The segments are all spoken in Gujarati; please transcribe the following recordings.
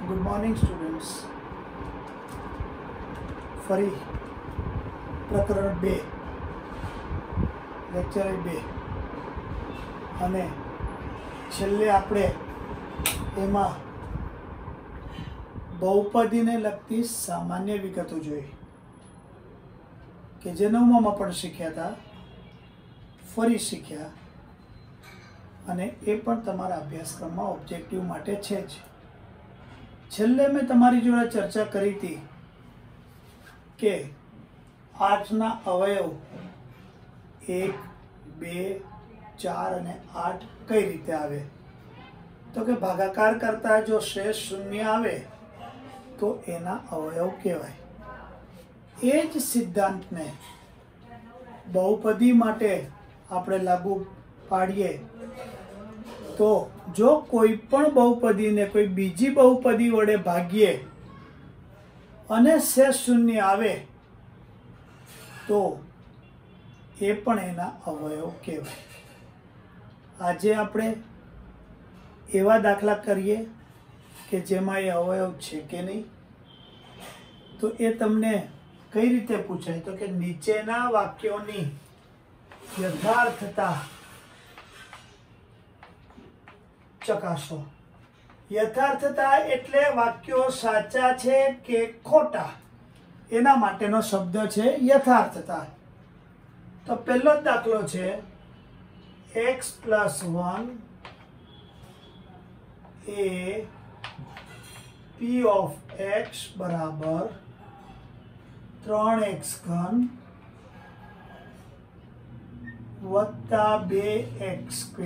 Good morning students. ફરી પ્રકરણ 2 લેક્ચર 2 અને છેલ્લે આપણે એમાં બહુપદીને લગતી સામાન્ય વિગતો જોઈ કે જે 9મામાં પણ શીખ્યા હતા, ફરી શીખ્યા અને એ પણ તમારા અભ્યાસક્રમમાં ઓબ્જેક્ટિવ માટે છે જ. છેલ્લે મેં તમારી જોડે ચર્ચા કરી હતી કે 8ના અવયવ 1, 2, 4 અને 8 કઈ રીતે આવે. તો કે ભાગાકાર કરતા જો શેષ શૂન્ય આવે તો એના અવયવ કહેવાય. એ જ સિદ્ધાંતને બહુપદી માટે આપણે લાગુ પાડીએ તો જો કોઈ પણ બહુપદીને કોઈ બીજી બહુપદી વડે ભાગીએ અને શેષ શૂન્ય આવે તો એ પણ એના અવયવ કહેવાય. આજે આપણે એવા દાખલા કરીએ કે જેમાં એ અવયવ છે કે નહીં. તો એ તમને કઈ રીતે પૂછાય તો કે નીચેના વાક્યોની યથાર્થતા ચકાસો. યથાર્થતા એટલે વાક્યો સાચા છે કે ખોટા, એના માટેનો શબ્દ છે યથાર્થતા. તો પહેલો જ દાખલો છે x + 1 A p of x બરાબર 3x³ વત્તા 2x²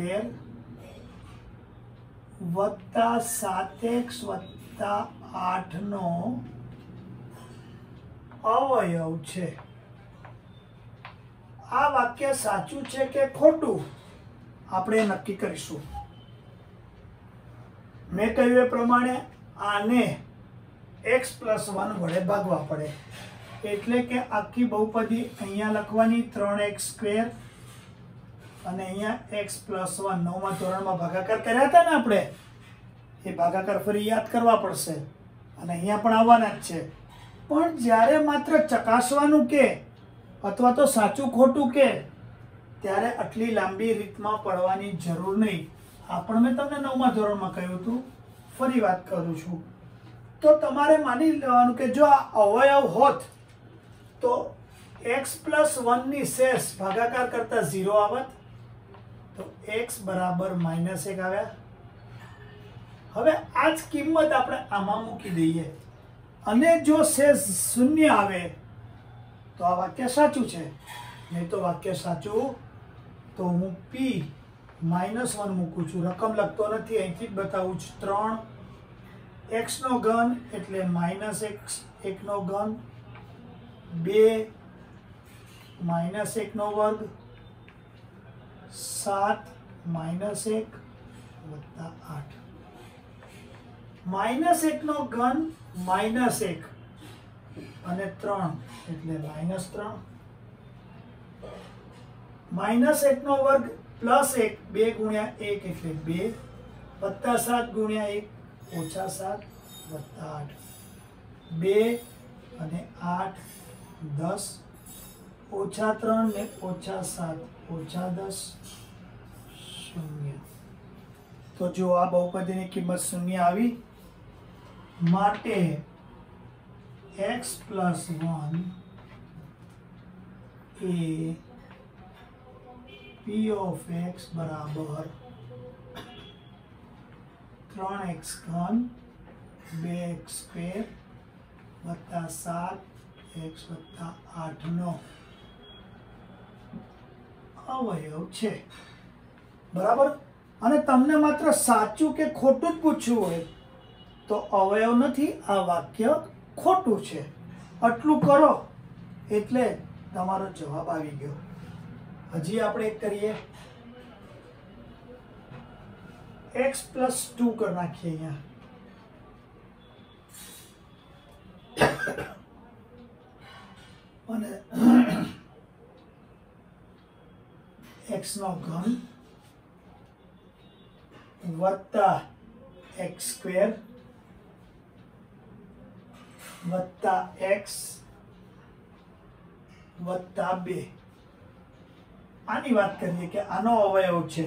વત્તા 7x વત્તા 8 નો અવયવ છે. આ વાક્ય સાચું છે કે ખોટું આપણે નક્કી કરીશું. મેં કહ્યું એ પ્રમાણે આને x + 1 વડે ભાગવા પડે, એટલે કે આખી બહુપદી અહીંયા લખવાની 3x² અને અહીંયા x + 1 9મા ધોરણમાં ભાગાકાર કર્યા હતા ને આપણે, એ ભાગાકાર ફરી યાદ કરવા પડશે અને અહીંયા પણ આવવાના જ છે. પણ જ્યારે માત્ર ચકાસવાનું કે અથવા તો સાચું ખોટું કે ત્યારે આટલી લાંબી રીતમાં પડવાની જરૂર નહીં. આ પણ મેં તમને 9મા ધોરણમાં કહ્યું હતું, ફરી વાત કરું છું. તો તમારે માની લેવાનું કે જો આ અવયવ હોત તો x + 1 ની શેષ ભાગાકાર કરતા 0 આવત, તો x બરાબર -1 આવ્યા. હવે આ જ કિંમત આપણે આમાં મૂકી દઈએ અને જો શેષ શૂન્ય આવે તો આ વાક્ય સાચું છે. નહીં તો વાક્ય સાચું તો હું p -1 મૂકું છું. રકમ લખતો નથી, અહીંથી જ બતાવું છું. 3x³ એટલે -1/3, 2 -1/2, 7 -1 વત્તા 8. -1³ -1 અને 3 એટલે -3. -1² +1 2 × 1 એટલે 2 વત્તા 7 × 1 -7 વત્તા 8. 2 અને 8 10 -3 ને -7 -10 0. તો જો આ બહુપદીની કિંમત 0 આવી, માટે x + 1 A p of x બરાબર 3x³ 2x² વત્તા 7x વત્તા 8 નો અવયવ છે. બરાબર. અને તમને માત્ર સાચું કે ખોટું જ પૂછવું હોય તો અવયવ નથી, આ વાક્ય ખોટું છે. આટલું કરો એટલે તમારો જવાબ આવી ગયો. હજી આપણે એક કરીએ, x + 2 કરી નાખીએ. અહીંયા અને x³ વત્તા x² વત્તા એક્સ વત્તા 2. આની વાત કરીએ કે આનો અવયવ છે.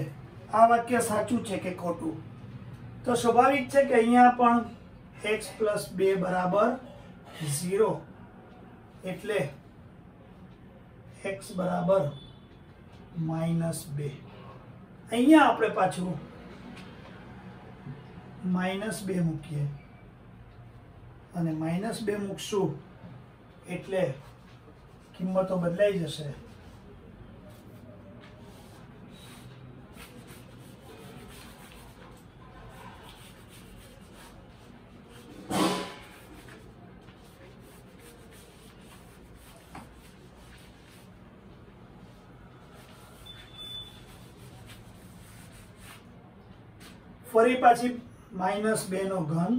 આ વાક્ય સાચું છે કે ખોટું? તો સ્વાભાવિક છે કે અહીંયા પણ x પ્લસ 2 બરાબર 0, એટલે x બરાબર -2. અહીંયા આપણે પાછું -2 મૂકીએ અને -2 મૂકશું એટલે કિંમતો બદલાઈ જશે. ફરી પાછી -2 નો ઘન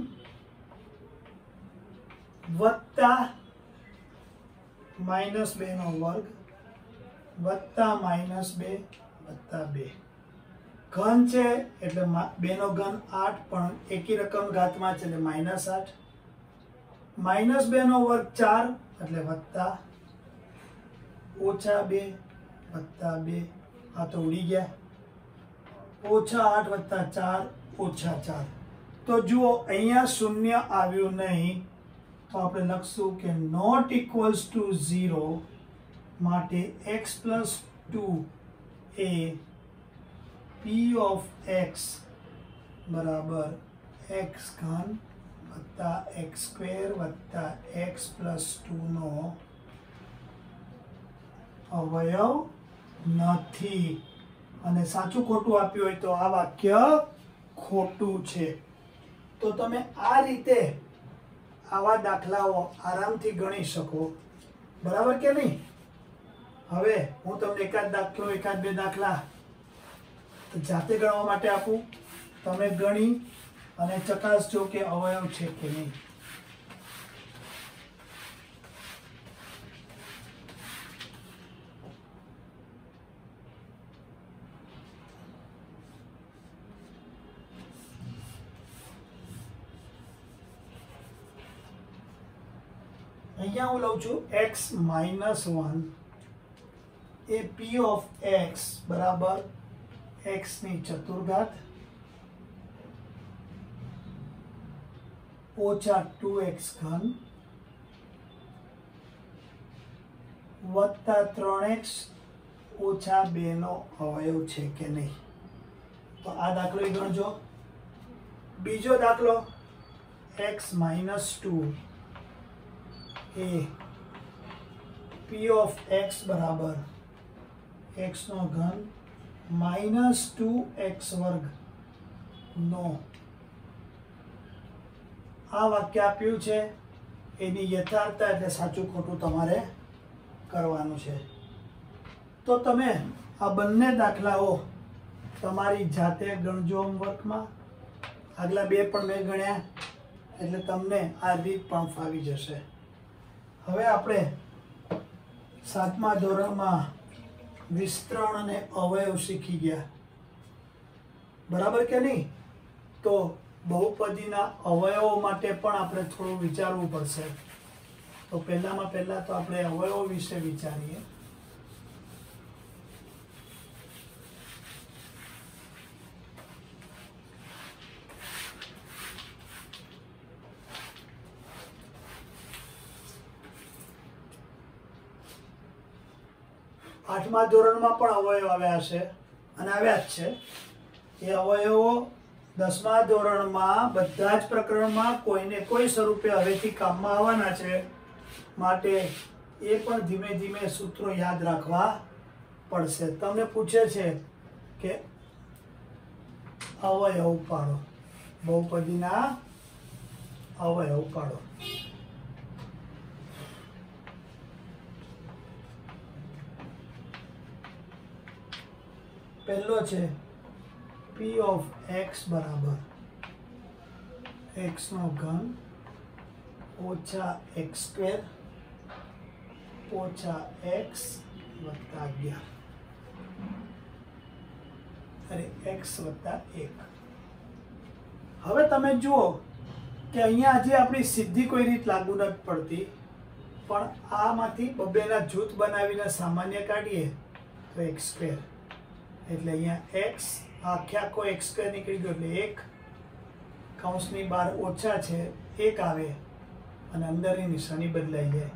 વત્તા -2 નો વર્ગ વત્તા -2 વત્તા 2. ઘન છે એટલે 2 નો ઘન 8, પણ એકી રકમ ઘાતમાં છે એટલે -8. -2 નો વર્ગ 4 એટલે વત્તા, -2 વત્તા 2, આ તો ઉડી ગયા. -8 વત્તા 4 -4. તો જુઓ અહીંયા શૂન્ય આવ્યું નહીં, તો આપણે લખશું કે નોટ ઇક્વલ્સ ટુ 0 માટે x plus 2 A p of x બરાબર x ઘન વત્તા x સ્ક્વેર વત્તા x પ્લસ 2 નો અવયવ નથી. અને સાચું ખોટું આપ્યું હોય તો આ વાક્ય ખોટું છે. તો તમે આ રીતે આવા દાખલાઓ આરામથી ગણી શકો, બરાબર કે નહીં? હવે હું તમને એકાદ બે દાખલા જાતે ગણવા માટે આપું, તમે ગણી અને ચકાસજો કે અવયવ છે કે નહીં. અહીંયા હું લઉં છું x -1 A p of x બરાબર x ની ચતુર્ઘાત ઓછા 2x ઘન વત્તા 3x ઓછા 2 નો અવયવ છે કે નહીં. તો આ દાખલો ગણજો. બીજો દાખલો x -2 A p of x બરાબર x નો ઘન -2x વર્ગ નો. આ વાક્ય આપ્યું છે, એની યથાર્થતા એટલે સાચું ખોટું તમારે કરવાનું છે. તો તમે આ બંને દાખલાઓ તમારી જાતે ગણજો હોમવર્કમાં. આગલા બે પણ મેં ગણ્યા એટલે તમને આ રીત પણ ફાવી જશે. હવે આપણે 7મા ધોરણમાં વિસ્તરણ અને અવયવ શીખી ગયા, બરાબર કે નહીં? તો બહુપદીના અવયવો માટે પણ આપણે થોડું વિચારવું પડશે. તો પહેલા તો આપણે અવયવો વિશે વિચારીએ. આઠમા ધોરણમાં પણ અવયવ આવ્યા છે અને આવ્યા જ છે. એ અવયવો 10મા ધોરણમાં બધા જ પ્રકરણમાં કોઈને કોઈ સ્વરૂપે હવેથી કામમાં આવવાના છે. માટે એ પણ ધીમે ધીમે સૂત્રો યાદ રાખવા પડશે. તમને પૂછે છે કે અવયવ પાડો, બહુપદીના અવયવ પાડો. પહેલો છે p ઓફ x બરાબર x નો ઘન ઓછા x સ્ક્વેર ઓછા x વત્તા 11, અરે x વત્તા 1. હવે તમે જુઓ કે અહીંયા હજી આપણી સીધી કોઈ રીત લાગુ નથી પડતી, પણ આમાંથી બબેના જૂથ બનાવીને સામાન્ય કાઢીએ તો એક્સ સ્ક્વેર, એટલે અહીંયા એક્સ આખો એક્સ સ્ક્વેર નીકળી ગયો, એટલે 1 કૌંસની બહાર ઓછા છે 1 આવે અને અંદરની નિશાની બદલાઈ જાય,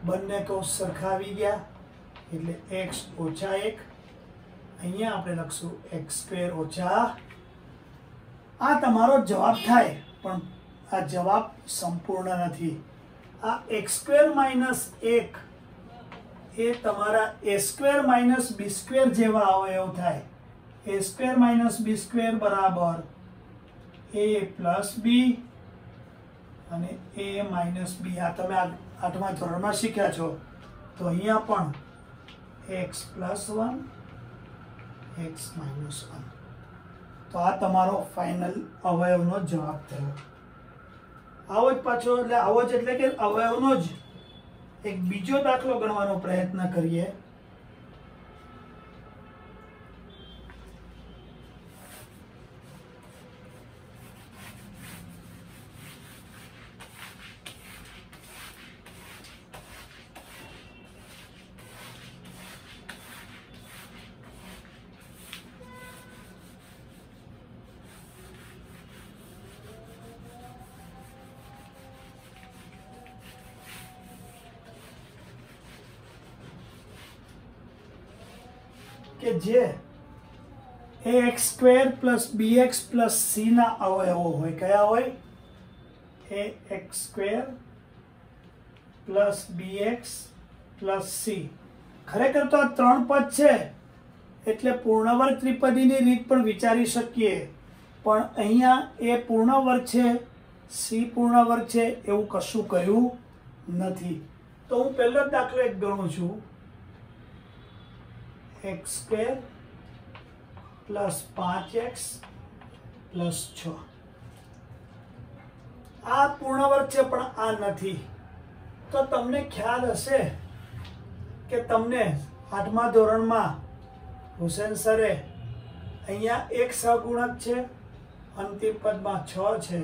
બંને કૌંસ સરખા આવી ગયા એટલે એક્સ ઓછા 1, અહીંયા આપણે લખશું એક્સ સ્ક્વેર ઓછા, આ તમારો જવાબ થાય, પણ આ જવાબ સંપૂર્ણ નથી. આ એક્સ સ્ક્વેર માઇનસ 1 એ તમારા એ સ્ક્વેર માઇનસ બી સ્ક્વેર જેવા અવયવ થાય. એ સ્ક્વેર માઇનસ બી સ્ક્વેર બરાબર એ પ્લસ બી અને એ માઇનસ બી. આ તમે 8મા ધોરણમાં શીખ્યા છો. તો અહીંયા પણ એક્સ પ્લસ 1 એક્સ માઇનસ 1. તો આ તમારો ફાઇનલ અવયવનો જવાબ થયો. આવો જ પાછો એટલે આવો જ એટલે કે અવયવનો જ એક બીજો દાખલો ગણવાનો પ્રયત્ન કરીએ. કે જે ax square plus bx plus c ના અવયવો હોય. કયા હોય? ax square plus bx plus c. ખરેખર તો આ 3 પદ છે એટલે પૂર્ણવર્ગ ત્રિપદીની રીત પણ વિચારી શકીએ, પણ અહીંયા એ પૂર્ણવર્ગ છે, c પૂર્ણવર્ગ છે એવું કશું કહ્યું નથી. તો હું પહેલો જ દાખલો એક ગણું છું. X square plus 5x plus 6. आ पूर्णवर्ग है पण आ नहीं. तो तमने ख्याल हशे कि तमने 8मा धोरण में हुसैन सरे अहींया एक सहगुणक है, अंतिम पद में 6 है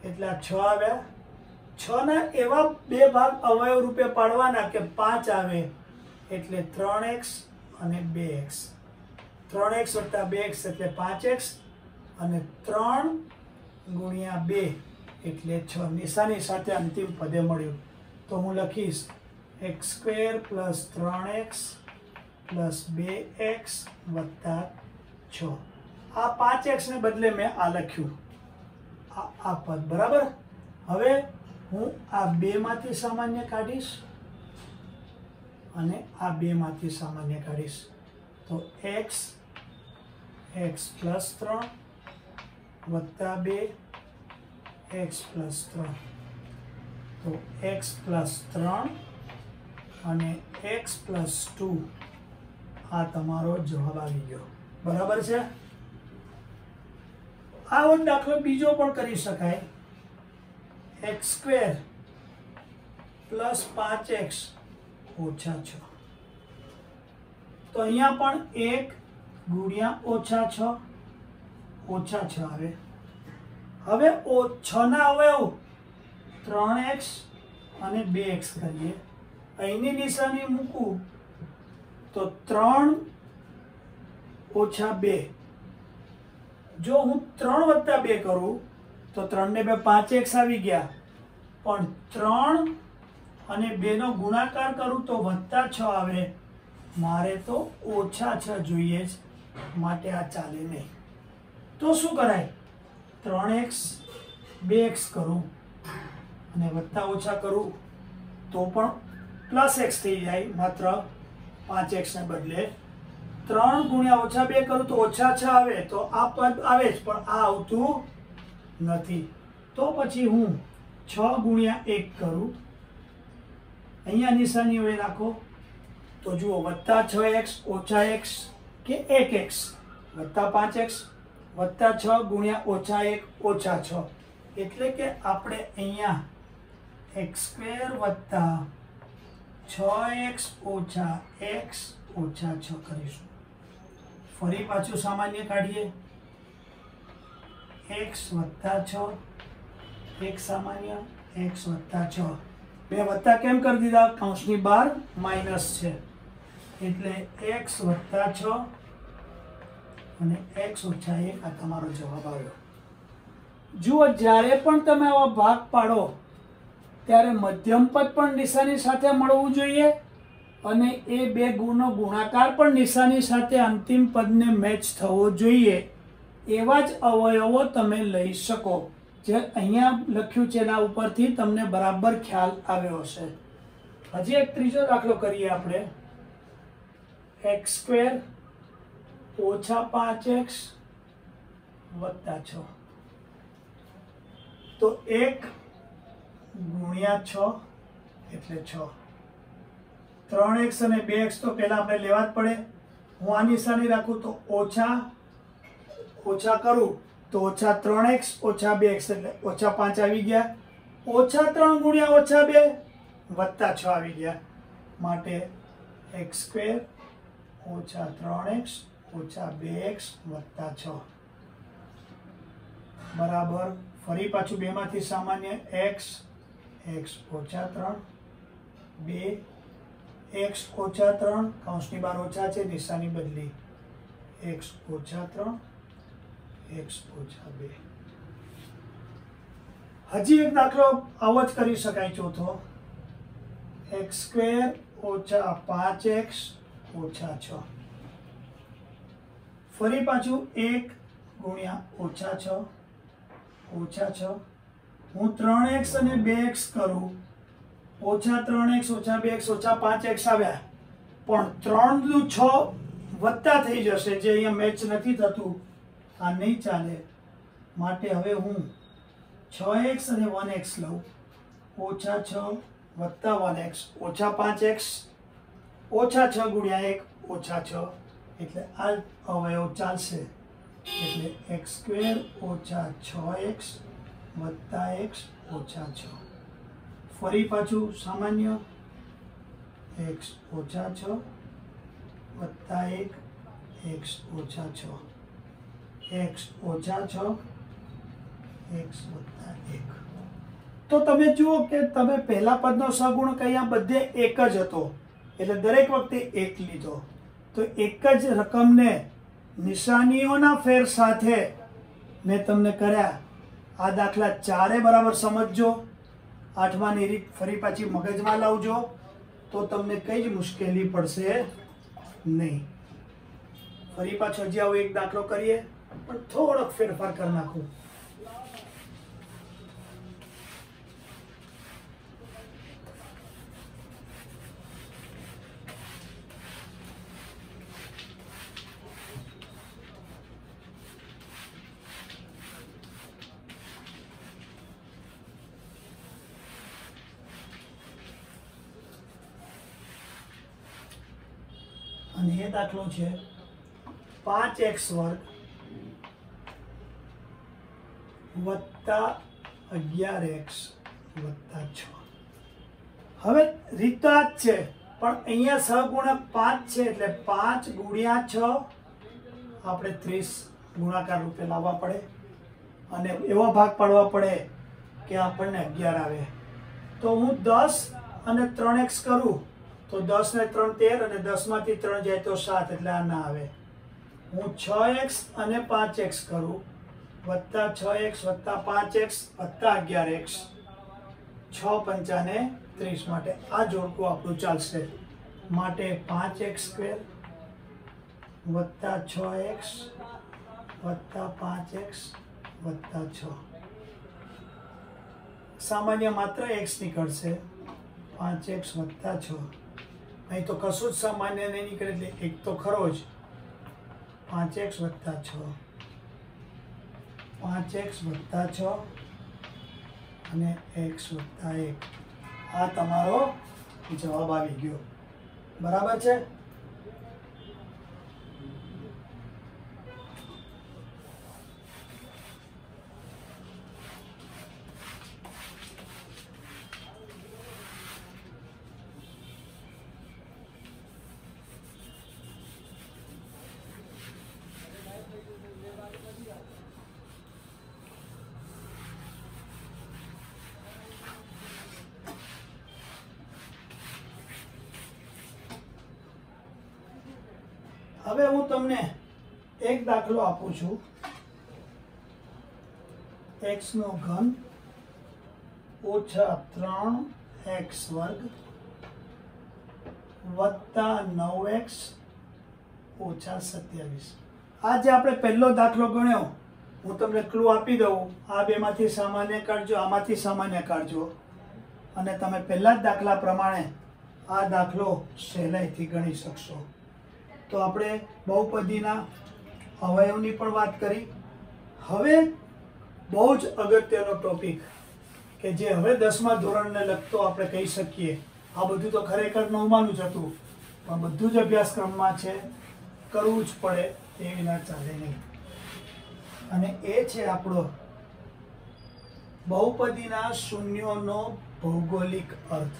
एटले 6 आव्या. 6 ना एवा बे भाग अवयव रूपे पाडवाना के 5 आवे एटले 3x અને 2x. 3x વત્તા 2x એટલે 5x અને 3 ગુણ્યા 2 એટલે 6. નિશાની સાથે અંતિમ પદે મળ્યું. તો હું લખીશ x square plus 3x plus 2x વત્તા 6. આ 5x ને બદલે મેં આ લખ્યું, આ પદ બરાબર. હવે હું આ 2 માંથી સામાન્ય કાઢીશ અને આ 2 માંથી સામાન્ય કાઢીશ. તો x પ્લસ 3 વત્તા 2 x પ્લસ 3. તો x પ્લસ 3 અને x પ્લસ 2 આ તમારો જવાબ આવી ગયો. બરાબર છે. આવો દાખલો બીજો પણ કરી શકાય. x સ્ક્વેર પ્લસ 5x ઓછા 6. તો અહીંયા પણ 1 ગુણ્યા ઓછા 6 આવે. હવે 6 ના અવયવ 3x અને 2x કરીએ. અહીંની નિશાની મૂકું તો 3 ઓછા 2. જો હું 3 વત્તા 2 કરું તો 3 ને 2 5x આવી ગયા, પણ 3 અને 2 નો ગુણાકાર કરું તો વત્તા 6 આવે. મારે તો ઓછા 6 જોઈએ જ, માટે આ ચાલે નહીં. તો શું કરાય? 3x 2x કરું અને વત્તા ઓછા કરું તો પણ પ્લસ x થઈ જાય, માત્ર 5x ને બદલે. 3 ગુણ્યા ઓછા 2 કરું તો ઓછા 6 આવે. તો આ પદ આવે જ, પણ આ આવતું નથી. તો પછી હું 6 ગુણ્યા 1 કરું. અહીંયા નિશાની હવે રાખો તો જુઓ વત્તા 6x ઓછા x કે 1x વત્તા 5x વત્તા 6 ગુણ્યા ઓછા 1 ઓછા 6. એટલે કે આપણે અહીંયા x સ્ક્વેર વત્તા 6x ઓછા x ઓછા 6 કરીશું. ફરી પાછું સામાન્ય કાઢીએ. x વત્તા 6 એક સામાન્ય x વત્તા 6 બે વત્તા કેમ કરી દીધા કૌંસની બહાર માઇનસ છે એટલે x વત્તા 6 અને x ઓછા 1 આ તમારો જવાબ આવ્યો જુઓ જ્યારે પણ તમે આવા ભાગ પાડો ત્યારે મધ્યમ પદ પણ નિશાની સાથે મળવું જોઈએ અને એ બે ગુણનો ગુણાકાર પણ નિશાની સાથે અંતિમ પદને મેચ થવો જોઈએ એવા જ અવયવો તમે લઈ શકો જે અહીંયા લખ્યું છે એના ઉપરથી તમને બરાબર ખ્યાલ આવ્યો હશે હજી એક ત્રીજો દાખલો કરીએ આપણે x² ઓછા 5x વત્તા 6 તો 1 ગુણ્યા 6 એટલે 6 3x અને 2x તો પહેલા આપણે લેવા જ પડે હું આ નિશાની રાખું તો ઓછા કરું તો ઓછા 3x ઓછા 2x એટલે ઓછા 5 આવી ગયા ઓછા 3 ગુણ્યા ઓછા 2 વત્તા 6 આવી ગયા માટે x² ઓછા 3x ઓછા 2x વત્તા 6 બરાબર ફરી પાછું બેમાંથી સામાન્ય x ઓછા 3 2 x ઓછા 3 કૌંસની બહાર ઓછા છે નિશાની બદલી x ઓછા 3 x ઓછા 2 હજી એક દાખલો આવો જ કરી શકાય ચોથો x² ઓછા 5x ઓછા 6 ફરી પાછું 1 ગુણ્યા ઓછા 6 હું 3x અને 2x કરું ઓછા 3x ઓછા 2x ઓછા 5x આવ્યા પણ 3 દુ 6 વત્તા થઈ જશે જે અહીંયા મેચ નથી થતું આ નહીં ચાલે માટે હવે હું 6x અને 1x લઉં ઓછા 6 વત્તા 1x ઓછા 5x ઓછા 6 ગુણ્યા 1 ઓછા 6 એટલે આ અવયવ ચાલશે એટલે x² ઓછા 6x વત્તા x ઓછા 6 ફરી પાછું સામાન્ય x ઓછા 6 વત્તા 1 x ઓછા 6 x ઓછા 6 x વત્તા 1 તો તમે જુઓ કે તમે પહેલા પદનો સગુણક અહીંયા બધે એક જ હતો એટલે દરેક વખતે 1 લીધો તો એક જ રકમને નિશાનીઓના ફેર સાથે મેં તમને કર્યા આ દાખલા ચારે બરાબર સમજજો આઠમાની રીત ફરી પાછી મગજમાં લાવજો તો તમને કઈ જ મુશ્કેલી પડશે નહીં ફરી પાછો હજી આવો એક દાખલો કરીએ પણ થોડોક ફેરફાર કરી નાખું અને એ દાખલો છે 5x² વત્તા 11x વત્તા 6 હવે રીત તો આ જ છે પણ અહીંયા સહગુણક 5 છે એટલે 5 ગુણ્યા 6 આપણે 30 ગુણાકાર રૂપે લાવવા પડે અને એવો ભાગ પાડવા પડે કે આપણને 11 આવે તો હું 10 અને 3x કરું તો 10 ને 3 13 અને 10 માંથી 3 જાય તો 7 એટલે આ ના આવે હું 6x અને 5x કરું વત્તા 6x વત્તા 5x વત્તા 11x 6 પંચાને 30 માટે આ જોડકું આપણું ચાલશે માટે 5x² વત્તા 6x વત્તા 5x વત્તા 6 સામાન્ય માત્ર x નીકળશે 5x વત્તા 6 અહીં તો કશું જ સામાન્ય નહીં નીકળે એટલે એક તો ખરો જ 5x વત્તા 6 5x વત્તા 6 અને x વત્તા 1 આ તમારો જવાબ આવી ગયો બરાબર છે હવે હું તમને એક દાખલો આપું છું. x નો ઘન ઓછા 3x વર્ગ વત્તા 9x ઓછા 27. આ જે આપણે પહેલો દાખલો ગણ્યો, હું તમને ક્લુ આપી દઉં. આ બેમાંથી સામાન્ય કાઢજો, આમાંથી સામાન્ય કાઢજો, અને તમે પહેલા જ દાખલા પ્રમાણે આ દાખલો સહેલાઈથી ગણી શકશો. તો આપણે બહુપદીના અવયવની પણ વાત કરી. હવે બહુ જ અગત્યનો ટોપિક કે જે હવે 10મા ધોરણને લગતો આપણે કહી શકીએ. આ બધું તો ખરેખર 9માનું જ હતું, પણ બધું જ અભ્યાસક્રમમાં છે, કરવું જ પડે, એ વિના ચાલે નહીં. અને એ છે આપણો બહુપદીના શૂન્યોનો ભૌગોલિક અર્થ.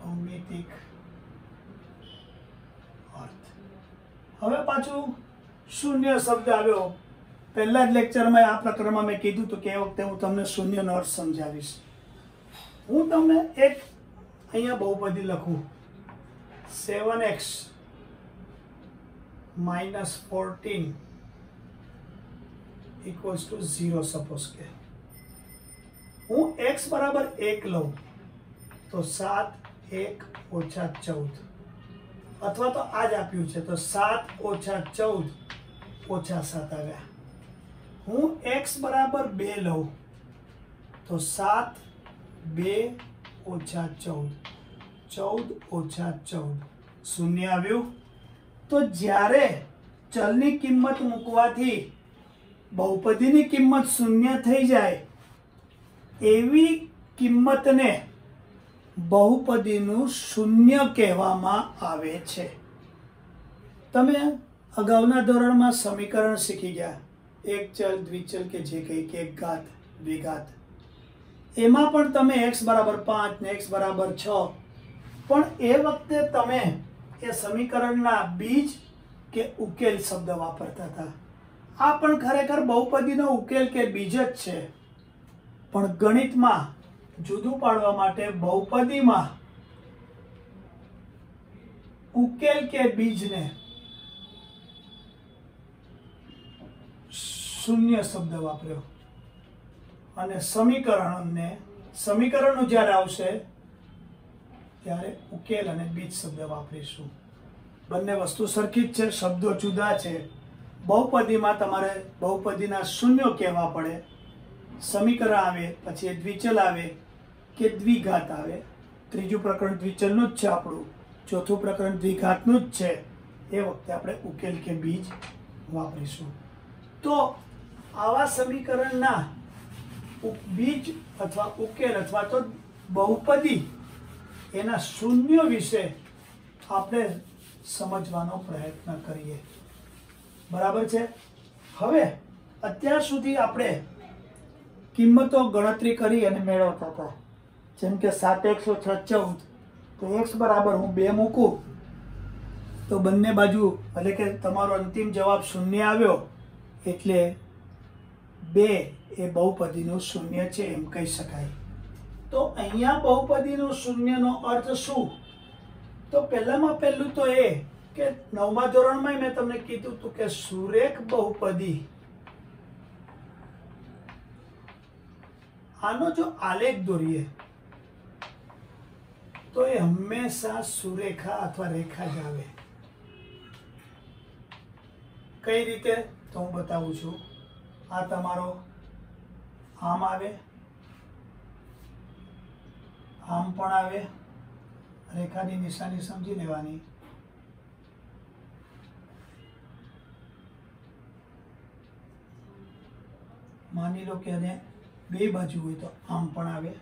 ભૌમિતિક અર્થ. હવે પાછું શૂન્ય શબ્દ આવ્યો. પહેલા જ લેક્ચરમાં આ પ્રકરણમાં મેં કીધું હતું કે એ વખતે હું તમને શૂન્યનો અર્થ સમજાવીશ. હું તમને એક અહીંયા બહુપદી લખું, 7x - 14 = 0. સપોઝ કે હું x બરાબર 1 લઉં તો 7 1 ઓછા 14, અથવા તો આ જ આપ્યું છે તો 7 ઓછા 14 ઓછા 7 આવ્યા. હું x બરાબર 2 લઉં તો 7 2 ઓછા 14 14 ઓછા 14 શૂન્ય આવ્યું. તો જ્યારે ચલની કિંમત મૂકવાથી બહુપદીની કિંમત શૂન્ય થઈ જાય એવી કિંમતને બહુપદીનું શૂન્ય કહેવામાં આવે છે. તમે અગાઉના ધોરણમાં સમીકરણ શીખી ગયા, એક ચલ, દ્વિચલ કે જે કંઈ કે એક ઘાત, દ્વિઘાત. એમાં પણ તમે x બરાબર 5 ને x બરાબર 6, પણ એ વખતે તમે એ સમીકરણના બીજ કે ઉકેલ શબ્દ વાપરતા હતા. આ પણ ખરેખર બહુપદીનો ઉકેલ કે બીજ જ છે, પણ ગણિતમાં જુદું પાડવા માટે બહુપદીમાં ઉકેલ કે બીજને શૂન્ય શબ્દ વાપર્યો, અને સમીકરણો જ્યારે આવશે ત્યારે ઉકેલ અને બીજ શબ્દ વાપરીશું. બંને વસ્તુ સરખી જ છે, શબ્દો જુદા છે. બહુપદીમાં તમારે બહુપદીના શૂન્યો કહેવા પડે. સમીકરણ આવે, પછી દ્વિચલ આવે કે દ્વિઘાત આવે. ત્રીજું પ્રકરણ દ્વિચલનું જ છે આપણું, ચોથું પ્રકરણ દ્વિઘાતનું જ છે. એ વખતે આપણે ઉકેલ કે બીજ વાપરીશું. તો આવા સમીકરણના બીજ અથવા ઉકેલ અથવા તો બહુપદી એના શૂન્યો વિશે આપણે સમજવાનો પ્રયત્ન કરીએ. બરાબર છે. હવે અત્યાર સુધી આપણે કિંમતો ગણતરી કરી અને મેળવતા હતા. જેમ કે 7x ઓછા 14, તો x બરાબર હું 2 મૂકું તો બંને બાજુ એટલે કે તમારો અંતિમ જવાબ શૂન્ય આવ્યો, એટલે 2 એ બહુપદીનું શૂન્ય છે એમ કહી શકાય. તો અહીંયા બહુપદીનું શૂન્યનો અર્થ શું? તો પહેલામાં પહેલું તો એ કે 9મા ધોરણમાં મેં તમને કીધું હતું કે સુરેખ બહુપદી, આનો જો આલેખ દોરીએ તો એ હંમેશા સુરેખા અથવા રેખા જ આવે. કઈ રીતે? તો હું બતાવું છું. આ તમારો આમ આવે, આમ પણ આવે. રેખાની નિશાની સમજી લેવાની. માની લો કે એને બે બાજુ હોય તો આમ પણ આવે,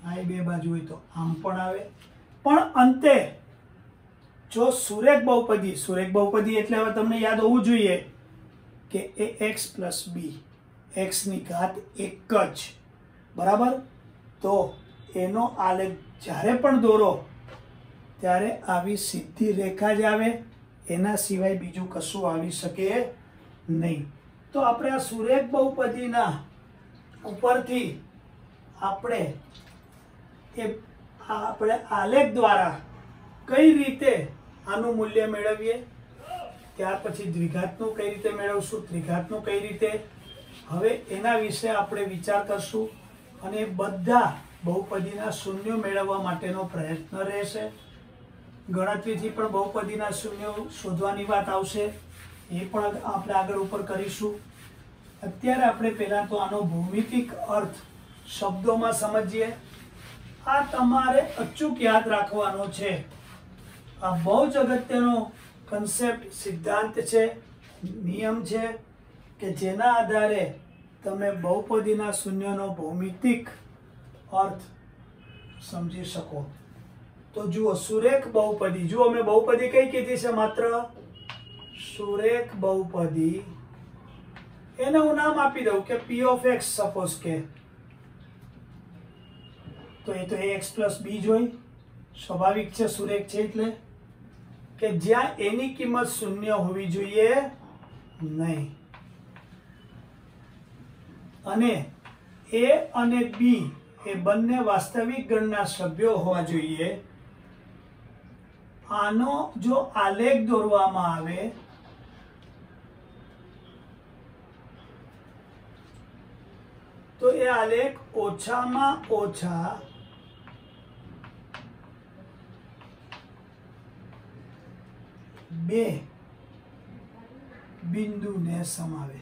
આ બે બાજુ હોય તો આમ પણ આવે. પણ અંતે જો સુરેખ બહુપદી એટલે હવે તમને યાદ હોવું જોઈએ કે એ x પ્લસ બી, x ની ઘાત એક જ, બરાબર. તો એનો આલેખ જ્યારે પણ દોરો ત્યારે આવી સીધી રેખા જ આવે, એના સિવાય બીજું કશું આવી શકે નહીં. તો આપણે આ સુરેખ બહુપદીના ઉપરથી આપણે આલેખ દ્વારા કઈ રીતે આનું મૂલ્ય મેળવીએ, ત્યાર પછી દ્વિઘાતનું કઈ રીતે મેળવશું, ત્રિઘાતનું કઈ રીતે, હવે એના વિશે આપણે વિચાર કરશું. અને બધા બહુપદીના શૂન્યો મેળવવા માટેનો પ્રયત્ન રહેશે. ગણતરીથી પણ બહુપદીના શૂન્યો શોધવાની વાત આવશે, એ પણ આપણે આગળ ઉપર કરીશું. અત્યારે આપણે પહેલાં તો આનો ભૌમિતિક અર્થ શબ્દોમાં સમજીએ. આ તમારે અચૂક યાદ રાખવાનો છે. આ બહુ જ અગત્યનો કન્સેપ્ટ, સિદ્ધાંત છે, નિયમ છે કે જેના આધારે તમે બહુપદીના શૂન્યનો ભૌમિતિક અર્થ સમજી શકો. તો જુઓ, સુરેખ બહુપદી, જુઓ મેં બહુપદી કઈ કીધી છે, માત્ર સુરેખ બહુપદી. એને હું નામ આપી દઉં કે p of x, સપોઝ કે, તો એ તો ax plus b જ હોય, સ્વાભાવિક છે, સુરેખ છે એટલે કે જ્યાં એની કિંમત શૂન્ય હોવી જોઈએ નહીં. અને a અને b એ બંને વાસ્તવિક ગણના સભ્યો હોવા જોઈએ. આનો જો આલેખ દોરવામાં આવે તો એ આલેખ ઓછામાં ઓછા બે બિંદુને સમાવે.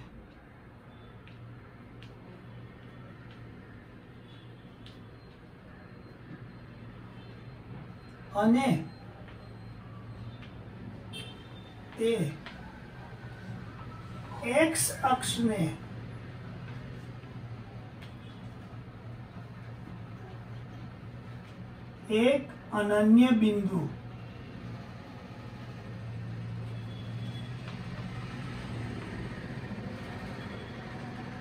અને તે x અક્ષને એક અનન્ય બિંદુ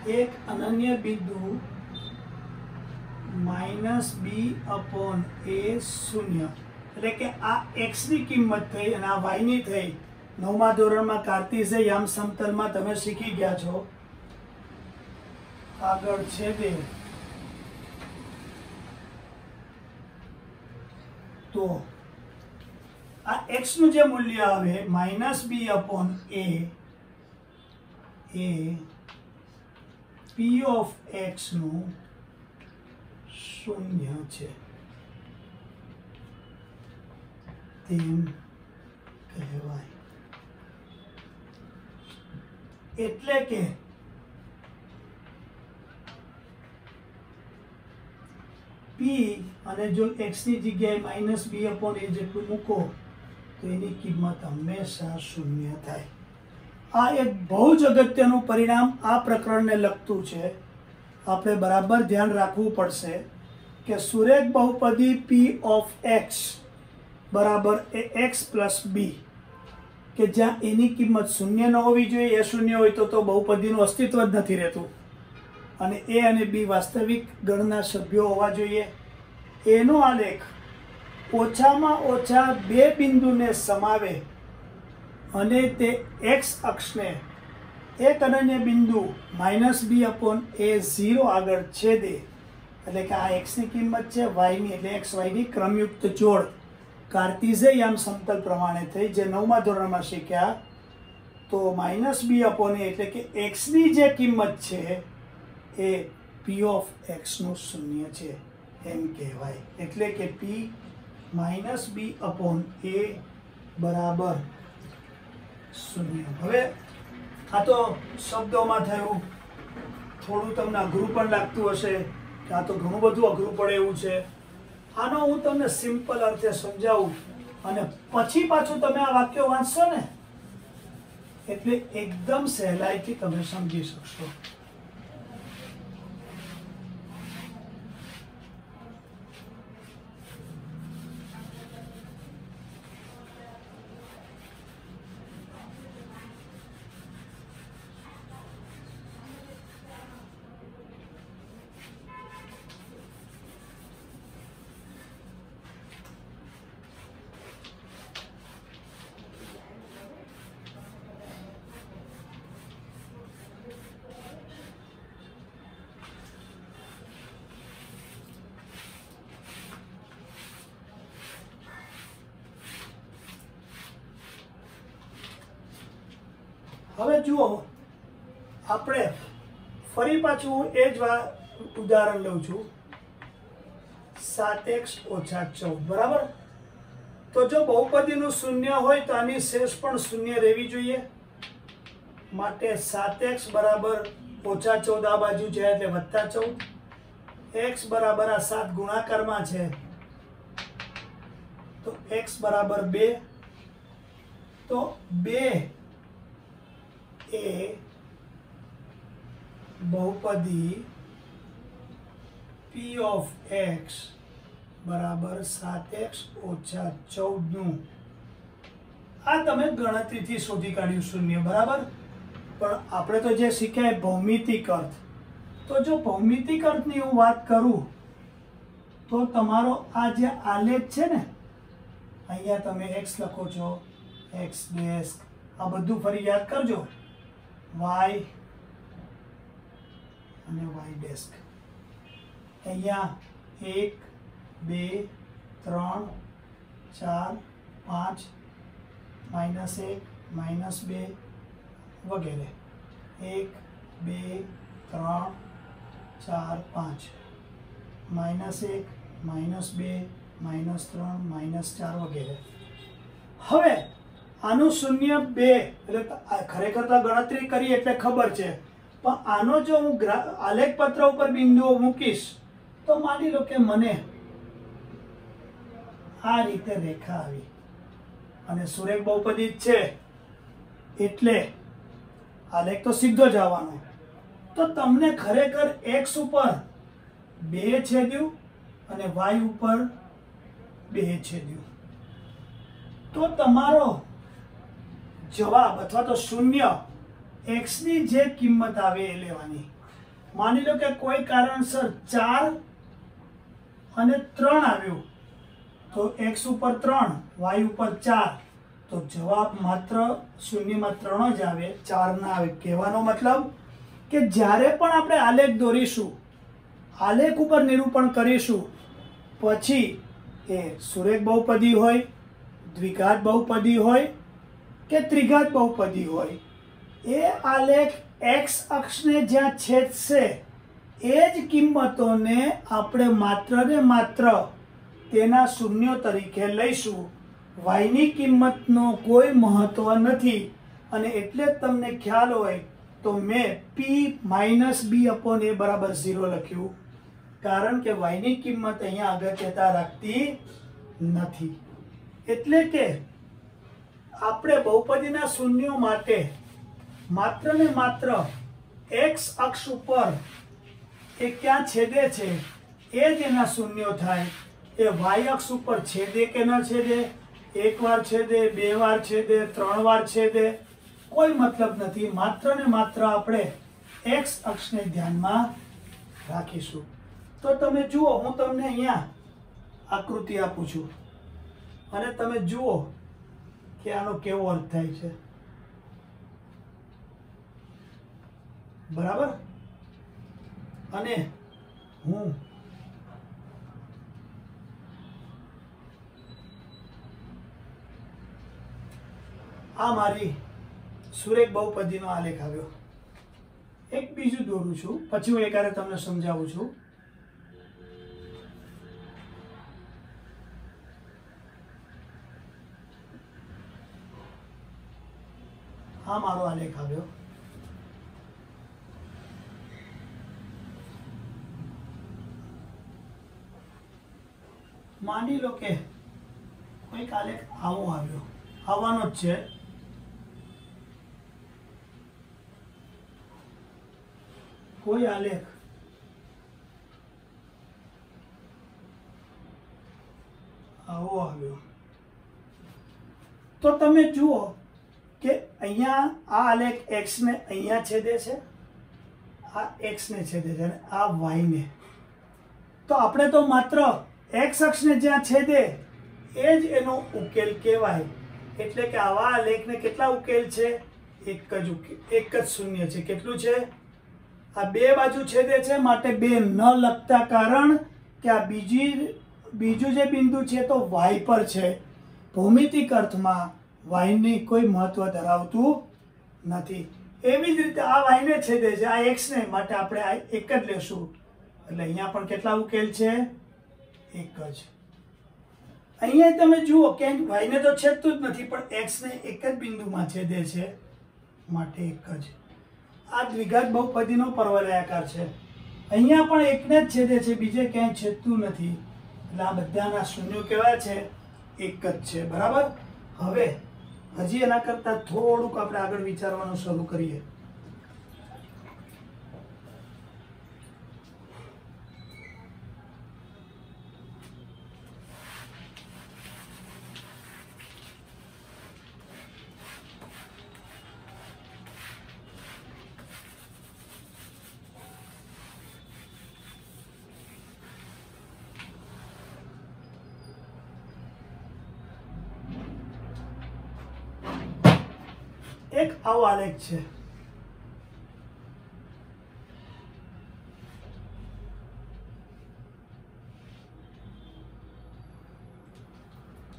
-b/a શૂન્ય, એટલે કે આ x ની કિંમત થઈ અને આ y ની થઈ. 9મા ધોરણમાં કાર્ટેશિયન યામ સમતલમાં તમે શીખી ગયા છો. આગળ છેદે તો આ x નું જે મૂલ્ય આવે -b/a A p of x નું શૂન્ય છે તેમ કહેવાય. એટલે કે p અને જો x ની જગ્યાએ -b/a જેટલું મૂકો તો એની કિંમત હંમેશા શૂન્ય થાય. આ એક બહુ જ અગત્યનું પરિણામ આ પ્રકરણને લગતું છે. આપણે બરાબર ધ્યાન રાખવું પડશે કે સુરેખ બહુપદી p of x બરાબર x plus b, કે જ્યાં એની કિંમત શૂન્ય ન હોવી જોઈએ, એ શૂન્ય હોય તો બહુપદીનું અસ્તિત્વ જ નથી રહેતું. અને a અને b વાસ્તવિક ગણના સભ્યો હોવા જોઈએ. એનો આલેખ ઓછામાં ઓછા બે બિંદુને સમાવે અને તે x અક્ષને એક અનન્ય બિંદુ -b/a0 આગળ છેદે. એટલે કે આ x ની કિંમત છે, y ની એટલે x y ની ક્રમયુક્ત જોડ કાર્ટેશિયન યામ સમતલ પ્રમાણે થઈ, જે 9મા ધોરણમાં શીખ્યા. તો -b/a એટલે કે x ની જે કિંમત છે એ p of x નું શૂન્ય છે એમ કહેવાય. એટલે કે p -b/a બરાબર શૂન્ય. હવે આ તો શબ્દોમાં થયું, થોડું તમને અઘરું પણ લાગતું હશે કે આ તો ઘણું બધું અઘરું પડે એવું છે. આનો હું તમને સિમ્પલ અર્થે સમજાવું અને પછી પાછું તમે આ વાક્યો વાંચશો ને એટલે એકદમ સહેલાઈથી તમે સમજી શકશો. હવે જુઓ, આપણે ફરી પાછું એ જ ઉદાહરણ લઉં છું, 7x ઓછા 14, બરાબર. તો જો બહુપદીનું શૂન્ય હોય તો આની શેષ પણ શૂન્ય રહેવી જોઈએ. માટે 7x બરાબર ઓછા 14 આ બાજુ છે એટલે વત્તા 14. x બરાબર આ 7 ગુણાકારમાં છે તો x બરાબર 2. તો 2 એ બહુપદી p of x બરાબર 7x ઓછા 14 નું આ તમે ગણતરીથી શોધી કાઢ્યું શૂન્ય, બરાબર. પણ આપણે તો જે શીખ્યા ભૌમિતિક અર્થ, તો જો ભૌમિતિક અર્થની હું વાત કરું તો તમારો આ જે આલેખ છે ને, અહીંયા તમે x લખો છો, x ડેશ, આ બધું ફરી યાદ કરજો, y અને y ડેશ. અહીંયા 1 2 3 4 5 -1 -2 વગેરે. 1 2 3 4 5 -1 -2 -3 -4 વગેરે. હવે આનું શૂન્ય 2 એટલે ખરેખર તો ગણતરી કરી એટલે ખબર છે, પણ આનો જો હું આલેખ પત્ર ઉપર બિંદુઓ મૂકીશ તો માની લો કે મને આ રીતે રેખા આવી અને સુરેખ બહુપદી છે એટલે આલેખ તો સીધો જ આવવાનો. તો તમને ખરેખર x ઉપર 2 છેદ્યું અને y ઉપર 2 છેદ્યું, તો તમારો જવાબ અથવા તો શૂન્ય x ની જે કિંમત આવે એ લેવાની. માની લો કે કોઈ કારણસર 4 અને 3 આવ્યું તો x ઉપર 3 y ઉપર 4, તો જવાબ માત્ર શૂન્યમાં 3 જ આવે, 4 ના આવે. કહેવાનો મતલબ કે જ્યારે પણ આપણે આલેખ દોરીશું, આલેખ ઉપર નિરૂપણ કરીશું, પછી એ સુરેખ બહુપદી હોય, દ્વિઘાત બહુપદી હોય કે ત્રિઘાત બહુપદી હોય, એ આલેખ x અક્ષને જ્યાં છેદશે એ જ કિંમતોને આપણે માત્ર ને માત્ર તેના શૂન્ય તરીકે લઈશું. y ની કિંમતનો કોઈ મહત્વ નથી, અને એટલે જ તમને ખ્યાલ હોય તો મેં p - b/a બરાબર 0 લખ્યું, કારણ કે y ની કિંમત અહીંયા અગત્યતા રાખતી નથી. એટલે કે આપણે બહુપદીના શૂન્યો માટે માત્ર ને માત્ર x અક્ષ ઉપર એ ક્યાં છેદે છે એ જ એના શૂન્યો થાય. એ y અક્ષ ઉપર છેદે કે ન છેદે, 1 વાર છેદે, 2 વાર છેદે, 3 વાર છેદે, કોઈ મતલબ નથી. માત્ર ને માત્ર આપણે x અક્ષને ધ્યાનમાં રાખીશું. તો તમે જુઓ, હું તમને અહીંયા આકૃતિ આપું છું અને તમે જુઓ કે આનો કેવો અર્થ થાય છે, બરાબર. અને હું આ મારી સુરેખ બહુપદીનો આલેખ આવ્યો. એક બીજું દોરું છું, પછી હું એકારે તમને સમજાવું છું. આ મારો આલેખ આવ્યો. માની લો કે કોઈક આલેખ આવો આવ્યો, આવવાનો જ છે. કોઈ આલેખ આવો આવ્યો તો તમે જુઓ કે અહીંયા આ આલેખ x ને અહીંયા છેદે છે, આ x ને છેદે છે અને આ y ને. તો આપણે તો માત્ર x અક્ષને જ્યાં છેદે એ જ એનો ઉકેલ કહેવાય. એટલે કે આવા આલેખને કેટલા ઉકેલ છે? એક જ શૂન્ય છે. કેટલું છે? આ બે બાજુ છેદે છે, માટે 2 ન લખતા, કારણ કે આ બીજું જે બિંદુ છે તો y પર છે. ભૌમિતિક અર્થમાં y ની કોઈ મહત્વ ધરાવતું નથી. એવી જ રીતે આ વાયને છેદે છે, આ એક્સ ને, માટે આપણે આ એક જ લેશું. એટલે અહીંયા પણ કેટલા ઉકેલ છે? એક જ. અહીંયા તમે જુઓ કે વાયને તો છેદતું જ નથી, પણ એક્સ ને એક જ બિંદુમાં છેદે છે, માટે એક જ. આ દ્વિઘાત બહુપદીનો પરવલયાકાર છે. અહીંયા પણ એકને જ છેદે છે, બીજે ક્યાંય છેદતું નથી. એટલે આ બધાના શૂન્યો કેવા છે? એક જ છે. બરાબર. હવે હજી એના કરતાં થોડુંક આપણે આગળ વિચારવાનું શરૂ કરીએ. એક આવો આલેખ છે.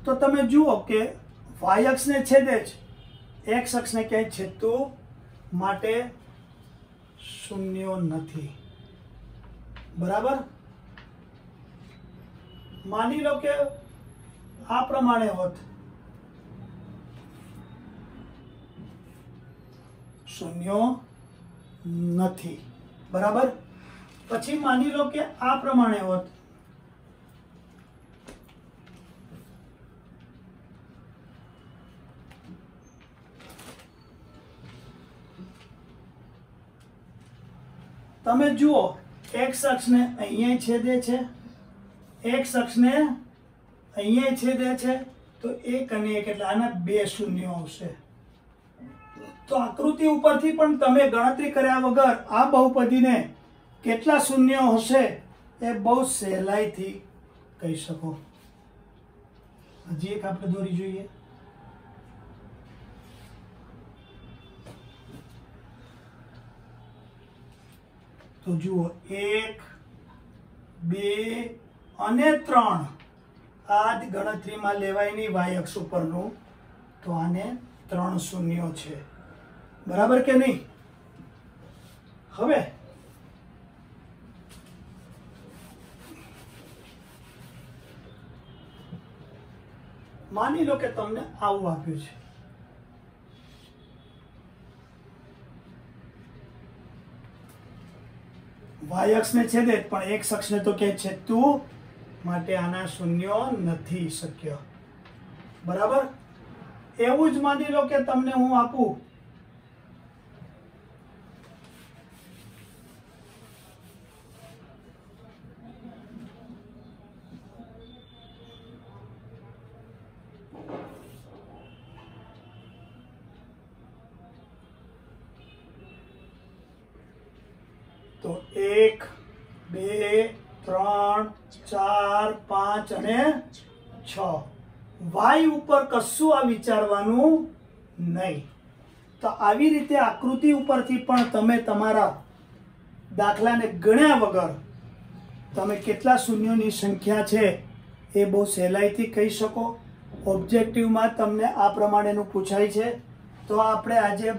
તો તમે જુઓ કે વાય અક્ષને છેદે છે, એક્સ અક્ષને ક્યાંય છેદતું, માટે શૂન્યો નથી. બરાબર. માની લો કે આ પ્રમાણે હોત, શૂન્યો નથી. બરાબર. પછી માની લો કે આ પ્રમાણે હોત, તમે જુઓ એક્સ અક્ષને અહીંયા છેદે છે, એક્સ અક્ષને અહીંયા છેદે છે, તો એક અને એક એટલે આના બે શૂન્યો આવશે. તો આકૃતિ ઉપરથી પણ તમે ગણતરી કર્યા વગર આ બહુપદીને કેટલા શૂન્યો હશે એ બહુ સહેલાઈથી કહી શકો. હજી એક આપણે દોરી જોઈએ. તો જુઓ 1 2 અને 3 આ જ ગણતરીમાં લેવાય નહીં વાય અક્ષ ઉપરનું, તો આને 3 શૂન્યો છે. બરાબર કે નહીં? હવે માની લો કે તમને આવું આપ્યું છે. વાય અક્ષને છેદે પણ એક્સ અક્ષને તો ક્યાંય છેદતું, માટે આના શૂન્યો નથી શક્ય. બરાબર. એવું જ માની લો કે તમને હું આપું તો 1 2 3 4 5 અને 6. વાય ઉપર કશું આ વિચારવાનું નહીં. તો આવી રીતે આકૃતિ ઉપરથી પણ તમે તમારા દાખલાને ગણ્યા વગર તમે કેટલા શૂન્યોની સંખ્યા છે એ બહુ સહેલાઈથી કહી શકો. ઓબ્જેક્ટિવમાં તમને આ પ્રમાણેનું પૂછાય છે. તો આપણે આજે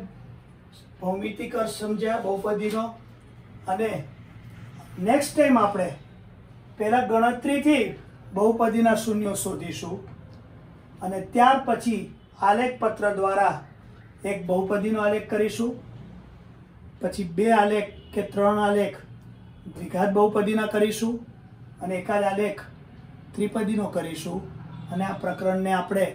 ભૌમિતિક અર્થ સમજ્યા બહુપદીનો, અને નેક્સ્ટ ટાઈમ આપણે પહેલાં ગણતરીથી બહુપદીના શૂન્યો શોધીશું, અને ત્યાર પછી આલેખ પત્ર દ્વારા એક બહુપદીનો આલેખ કરીશું, પછી 2 આલેખ કે 3 આલેખ દ્વિઘાત બહુપદીના કરીશું, અને એકાદ આલેખ ત્રિપદીનો કરીશું, અને આ પ્રકરણને આપણે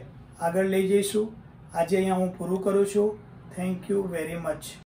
આગળ લઈ જઈશું. આજે અહીંયા હું પૂરું કરું છું. Thank you very much.